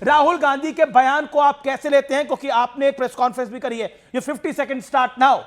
राहुल गांधी के बयान को आप कैसे लेते हैं, क्योंकि आपने एक प्रेस कॉन्फ्रेंस भी करी है। ये 50 सेकंड स्टार्ट नाउ।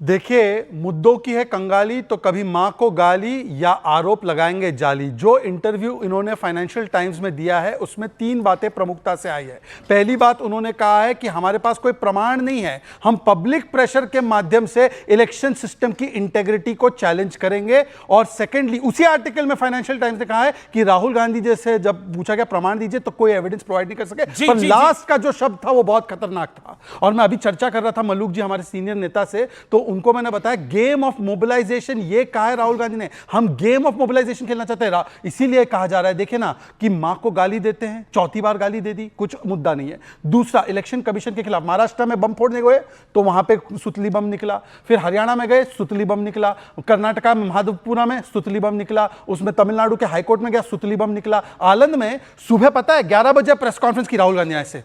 देखिए, मुद्दों की है कंगाली तो कभी मां को गाली या आरोप लगाएंगे जाली। जो इंटरव्यू इन्होंने फाइनेंशियल टाइम्स में दिया है उसमें 3 बातें प्रमुखता से आई है। पहली बात, उन्होंने कहा है कि हमारे पास कोई प्रमाण नहीं है, हम पब्लिक प्रेशर के माध्यम से इलेक्शन सिस्टम की इंटेग्रिटी को चैलेंज करेंगे। और सेकेंडली, उसी आर्टिकल में फाइनेंशियल टाइम्स ने कहा है कि राहुल गांधी जैसे जब पूछा गया प्रमाण दीजिए तो कोई एविडेंस प्रोवाइड नहीं कर सके। पर लास्ट का जो शब्द था वो बहुत खतरनाक था। और मैं अभी चर्चा कर रहा था मलूक जी हमारे सीनियर नेता से, तो उनको मैंने बताया गेम ऑफ मोबिलाइजेशन ये कहा है राहुल गांधी ने, हम गेम ऑफ मोबिलाइजेशन खेलना चाहते हैं। इसीलिए कहा जा रहा है, देखिए ना, कि मां को गाली देते हैं, चौथी बार गाली दे दी, कुछ मुद्दा नहीं है। दूसरा, इलेक्शन कमीशन के खिलाफ महाराष्ट्र में बम फोड़ने गए तो वहां पे सुतली बम निकला, फिर हरियाणा में गए सुतली बम निकला, कर्नाटका में महादेवपुरा में सुतली बम निकला, उसमें तमिलनाडु के हाईकोर्ट में गया सुतली बम निकला। आनंद में सुबह पता है 11 बजे प्रेस कॉन्फ्रेंस की राहुल गांधी ऐसे,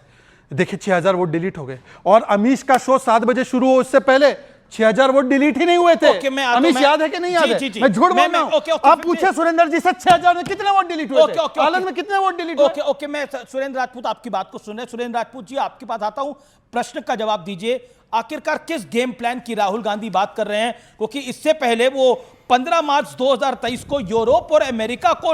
देखिए 6000 वोट डिलीट हो गए। और अमीश का शो 7 बजे शुरू हो उससे पहले 6000 वोट डिलीट ही नहीं हुए थे। अमीश याद है कि नहीं याद है? मैं झूठ बोल रहा हूं। आप पूछे सुरेंद्र जी से 6000 में कितने वोट डिलीट हुए थे? आनंद में कितने वोट डिलीट हुए? ओके, मैं सुरेंद्र राजपूत आपकी बात को सुन रहे हैं। सुरेंद्र राजपूत जी, आपके पास आता हूं, प्रश्न का जवाब दीजिए। आखिरकार किस गेम प्लान की राहुल गांधी बात कर रहे हैं? क्योंकि इससे पहले वो 15 मार्च 2023 को यूरोप और अमेरिका को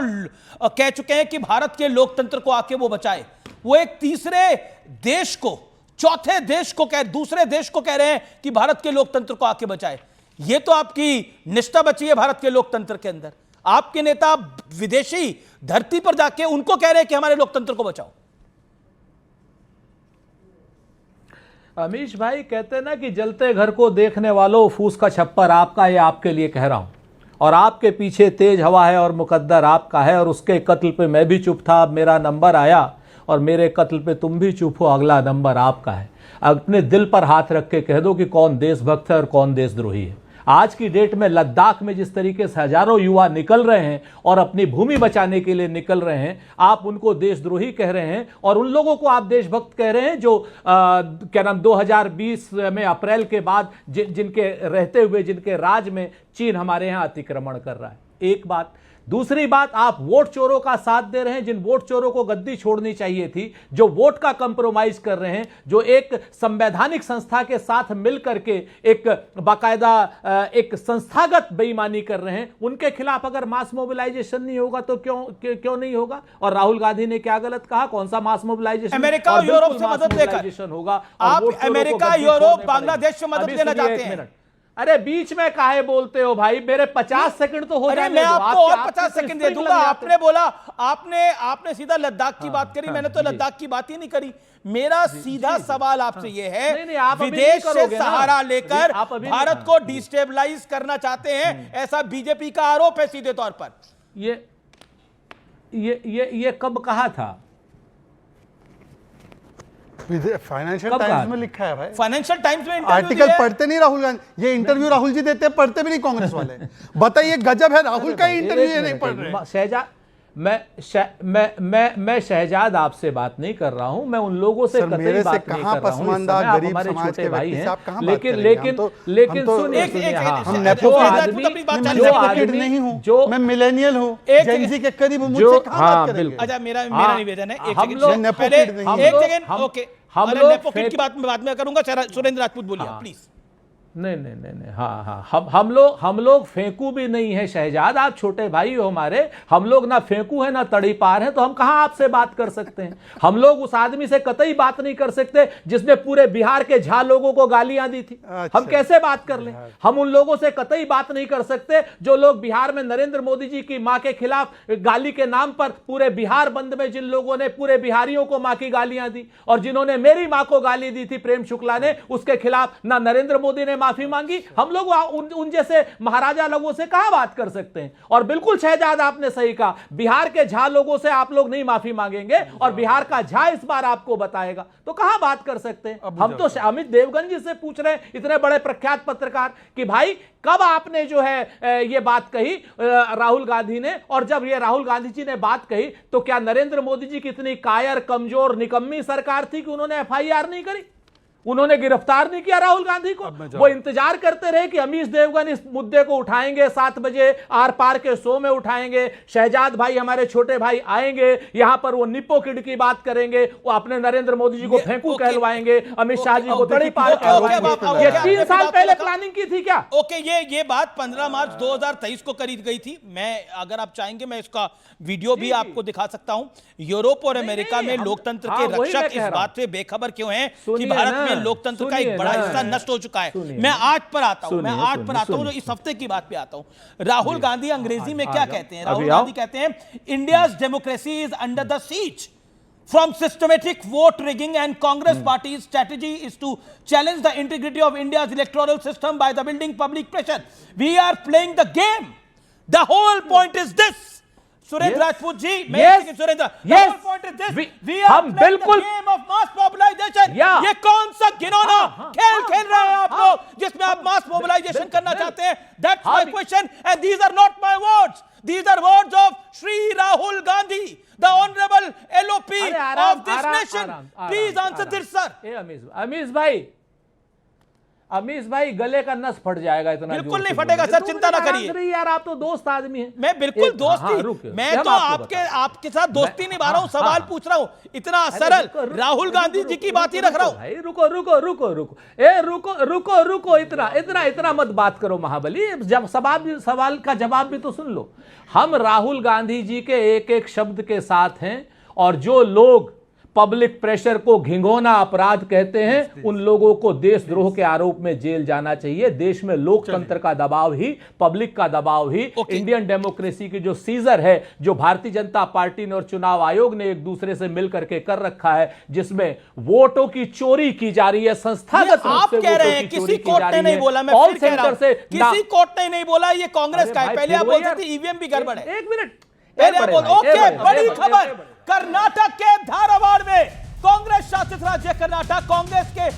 कह चुके हैं कि भारत के लोकतंत्र को आके वो बचाए। वो एक तीसरे देश को, चौथे देश को दूसरे देश को कह रहे हैं कि भारत के लोकतंत्र को आके बचाए। यह तो आपकी निष्ठा बची है भारत के लोकतंत्र के अंदर। आपके नेता विदेशी धरती पर जाके उनको कह रहे हैं कि हमारे लोकतंत्र को बचाओ। अमीश भाई कहते हैं ना कि जलते घर को देखने वालों, फूस का छप्पर आपका, ये आपके लिए कह रहा हूं। और आपके पीछे तेज हवा है और मुकद्दर आपका है। और उसके कत्ल पे मैं भी चुप था, अब मेरा नंबर आया, और मेरे कत्ल पे तुम भी चुप हो, अगला नंबर आपका है। अपने दिल पर हाथ रख के कह दो कि कौन देशभक्त है और कौन देशद्रोही है। आज की डेट में लद्दाख में जिस तरीके से हजारों युवा निकल रहे हैं और अपनी भूमि बचाने के लिए निकल रहे हैं, आप उनको देशद्रोही कह रहे हैं। और उन लोगों को आप देशभक्त कह रहे हैं जो क्या नाम 2020 में अप्रैल के बाद जिनके रहते हुए, जिनके राज में चीन हमारे यहाँ अतिक्रमण कर रहा है। एक बात। दूसरी बात, आप वोट चोरों का साथ दे रहे हैं। जिन वोट चोरों को गद्दी छोड़नी चाहिए थी, जो वोट का कंप्रोमाइज कर रहे हैं, जो एक संवैधानिक संस्था के साथ मिलकर के एक बाकायदा एक संस्थागत बेईमानी कर रहे हैं, उनके खिलाफ अगर मास मोबिलाइजेशन नहीं होगा तो क्यों नहीं होगा? और राहुल गांधी ने क्या गलत कहा? कौन सा मास मोबिलाइजेशन? अमेरिका और यूरोप से मदद लेकर होगा। आप अमेरिका, यूरोप, बांग्लादेश से मदद लेना चाहते हैं। अरे बीच में काहे बोलते हो भाई? मेरे 50 सेकंड तो हो जाए। मैं आपको और 50 सेकंड दे दूंगा। आपने बोला, आपने सीधा लद्दाख की बात करी, मैंने तो लद्दाख की बात ही नहीं करी। मेरा सीधा सवाल आपसे ये है, विदेश से सहारा लेकर भारत को डिस्टेबलाइज करना चाहते हैं, ऐसा बीजेपी का आरोप है सीधे तौर पर। ये कब कहा था? फाइनेंशियल टाइम्स में लिखा है भाई। फाइनेंशियल टाइम्स में आर्टिकल पढ़ते नहीं राहुल गांधी। ये इंटरव्यू राहुल जी देते हैं, पढ़ते भी नहीं कांग्रेस वाले। बताइए, गजब है, राहुल का इंटरव्यू नहीं पढ़ रहे। शहजाद, मैं शहजाद आपसे बात नहीं कर रहा हूं। मैं उन लोगों से कतई बात नहीं कर रहा हूं। गरीब हमारे समाज छोटे भाई हैं, लेकिन सुनिए, नहीं हूं, जो मैं मिलेनियल हूं, जेनजी के करीब हूं, मुझसे कहां बात करेंगे? अच्छा, मेरा निवेदन है, एक सेकंड, ओके, हम लोग नेपोकिट की बात में बाद में करूंगा। सुरेंद्र राजपूत बोलिए प्लीज। नहीं, हाँ, हम लोग फेंकू भी नहीं है शहजाद। आप छोटे भाई हो हमारे। हम लोग ना फेंकू है ना तड़ी पार है, तो हम कहां आपसे बात कर सकते हैं? हम लोग उस आदमी से कतई बात नहीं कर सकते जिसने पूरे बिहार के झा लोगों को गालियां दी थी। हम कैसे बात कर लें? हम उन लोगों से कतई बात नहीं कर सकते जो लोग बिहार में नरेंद्र मोदी जी की मां के खिलाफ गाली के नाम पर पूरे बिहार बंद में जिन लोगों ने पूरे बिहारियों को मां की गालियां दी, और जिन्होंने मेरी मां को गाली दी थी प्रेम शुक्ला ने, उसके खिलाफ ना नरेंद्र मोदी ने माफी मांगी। हम लोग उन जैसे महाराजा लोगों से कहां बात कर सकते हैं? और बिल्कुल शहजाद, आपने सही कहा, बिहार के झा लोगों से आप लोग नहीं माफी मांगेंगे और बिहार का झा इस बार आपको बताएगा, तो कहां बात कर सकते हैं? हम तो अमित देवगन जी से पूछ रहे हैं, इतने बड़े प्रख्यात पत्रकार, कि भाई कब आपने जो है ये बात कही राहुल गांधी ने? और जब ये राहुल गांधी जी ने बात कही तो क्या नरेंद्र मोदी जी की इतनी कायर, कमजोर, निकम्मी सरकार थी कि उन्होंने FIR नहीं करी? उन्होंने गिरफ्तार नहीं किया राहुल गांधी को। वो इंतजार करते रहे कि अमीश देवगन इस मुद्दे को उठाएंगे, 7 बजे आर पार के शो में उठाएंगे, शहजाद भाई हमारे छोटे भाई आएंगे, यहां पर वो निप्पो किड की बात करेंगे, वो अपने नरेंद्र मोदी जी को फेंकू कहलवाएंगे, अमित शाह जी को तड़ी पार कहलवाएंगे। ये 3 साल पहले प्लानिंग की थी क्या? ओके, ये बात 15 मार्च 2023 को करी गई थी। मैं अगर आप चाहेंगे मैं इसका वीडियो भी आपको दिखा सकता हूं। यूरोप और अमेरिका में लोकतंत्र के रक्षक इस बात से बेखबर क्यों हैं कि भारत में लोकतंत्र का एक बड़ा हिस्सा नष्ट हो चुका है। मैं आज पर आता हूं, जो इस हफ्ते की बात पे आता हूं। राहुल गांधी अंग्रेजी में क्या कहते हैं? राहुल गांधी कहते हैं India's democracy is under the siege from systematic vote rigging, and Congress party's strategy is to challenge the integrity of India's electoral system by the building public pressure. We are playing the game. The whole point is this. Surendra Rajput ji, Surendra, the whole point is this. We are playing the game of mass mobilization. ये कौन सा घिनौना खेल खेल रहे हैं आप लोग जिसमें आप मास मोबिलाइजेशन करना चाहते हैं? That's my question, and these are not my words. These are words of Shri Rahul Gandhi, the honorable LOP of this nation. Please answer this, sir. Amish भाई गले का नस फट जाएगा इतना। बिल्कुल नहीं फटेगा सर, चिंता ना करिए। यार आप तो दोस्त आदमी हैं। मैं बिल्कुल दोस्ती, मैं तो आपके साथ दोस्ती निभा रहा हूं, सवाल पूछ रहा हूं, इतना सरल राहुल गांधी जी की बात ही रख रहा हूं। रुको, इतना मत बात करो महाबली। जब सवाल का जवाब भी तो सुन लो। हम राहुल गांधी जी के एक एक शब्द के साथ हैं, और जो लोग पब्लिक प्रेशर को घिंगोना अपराध कहते हैं, उन लोगों को देशद्रोह के आरोप में जेल जाना चाहिए। देश में लोकतंत्र का दबाव ही, पब्लिक का दबाव ही, इंडियन डेमोक्रेसी की जो सीजर है, जो भारतीय जनता पार्टी ने और चुनाव आयोग ने एक दूसरे से मिलकर के कर रखा है, जिसमें वोटों की चोरी की जा रही है, संस्थागत रूप से कह रहे हैं किसी कोर्ट ने नहीं बोला, मैं फिर कह रहा हूं, किसी कोर्ट ने नहीं बोला, ये कांग्रेस का है। पहले आप बोलते थे ईवीएम भी गड़बड़ है। एक मिनट, ओके, बड़ी खबर, कर्नाटक के धारवाड़ में, कांग्रेस शासित राज्य कर्नाटक, कांग्रेस के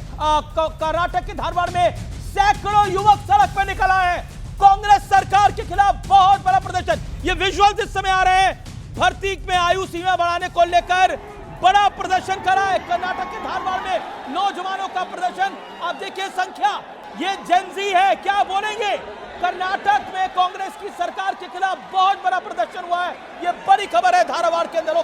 कर्नाटक के धारवाड़ में सैकड़ों युवक सड़क पर निकल आए हैं कांग्रेस सरकार के खिलाफ। बहुत बड़ा प्रदर्शन, ये विजुअल्स इस समय आ रहे हैं। भर्ती में आयु सीमा बढ़ाने को लेकर बड़ा प्रदर्शन करा है कर्नाटक के धारवाड़ में, नौजवानों का प्रदर्शन। आप देखिए संख्या, ये जेनजी है, क्या बोलेंगे? कर्नाटक में कांग्रेस की सरकार के खिलाफ बहुत बड़ा प्रदर्शन हुआ है, ये बड़ी खबर है धारवाड़ के अंदर।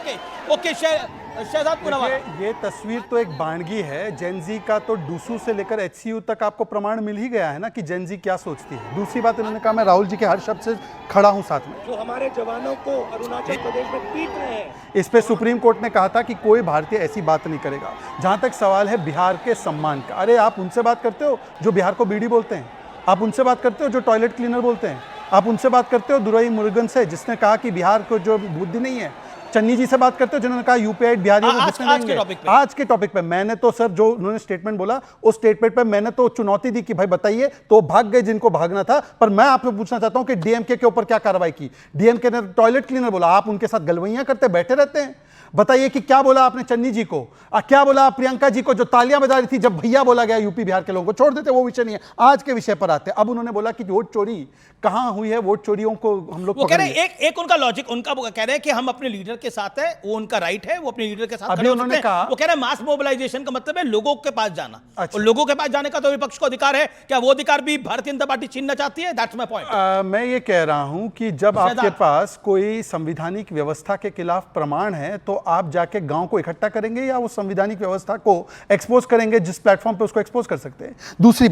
ओके शहजाद पुनवा, ये तस्वीर तो एक बानगी है। जेनजी का तो डूसू से लेकर एचसीयू तक आपको प्रमाण मिल ही गया है ना कि जेनजी क्या सोचती है। दूसरी बात, इन्होंने कहा मैं राहुल जी के हर शब्द से खड़ा हूं साथ में। जो हमारे जवानों को अरुणाचल प्रदेश में पीट रहे हैं, इस पे सुप्रीम कोर्ट ने कहा था कि कोई भारतीय ऐसी बात नहीं करेगा। जहां तक सवाल है बिहार के सम्मान का, अरे आप उनसे बात करते हो जो बिहार को बीड़ी बोलते हैं, आप उनसे बात करते हो जो टॉयलेट क्लीनर बोलते हैं, आप उनसे बात करते हो दुरई मुरुगन से जिसने कहा कि बिहार को जो बुद्धि नहीं है, चन्नी जी से बात करते हो जिन्होंने कहा यूपीआई बिहारियों को आज के टॉपिक पे मैंने तो सर जो उन्होंने स्टेटमेंट बोला उस स्टेटमेंट पे मैंने तो चुनौती दी कि भाई बताइए, तो भाग गए जिनको भागना था। पर मैं आपसे पूछना चाहता हूं कि डीएमके के ऊपर क्या कार्रवाई की? डीएमके ने टॉयलेट क्लीनर बोला, आप उनके साथ गलवैयां करते बैठे रहते हैं। बताइए कि क्या बोला आपने चन्नी जी को, क्या बोला प्रियंका जी को जो तालियां बजा रही थी जब भैया बोला गया यूपी बिहार के लोगों को। छोड़ देते, वो विषय नहीं है, आज के विषय पर आते हैं। अब उन्होंने बोला कि वोट चोरी कहां हुई है, वोट चोरियों को हम लोग कह रहे हैं, एक उनका लॉजिक, उनका कह रहे हैं कि हम अपने लीडर के साथ है, वो उनका राइट है, वो अपने लीडर के साथ खड़े हो सकते हैं। वो कह रहे हैं मास मोबिलाइजेशन का मतलब है लोगों के पास जाना, और लोगों के पास जाने का तो विपक्ष को अधिकार है, क्या वो अधिकार भी भारतीय जनता पार्टी छीनना चाहती है? That's my point. मैं ये कह रहा हूं कि जब आपके पास कोई संवैधानिक व्यवस्था के खिलाफ प्रमाण है तो आप जाके गांव को इकट्ठा करेंगे या उस संवैधानिक व्यवस्था को एक्सपोज करेंगे जिस प्लेटफॉर्म पे उसको एक्सपोज कर सकते हैं। दूसरी बात,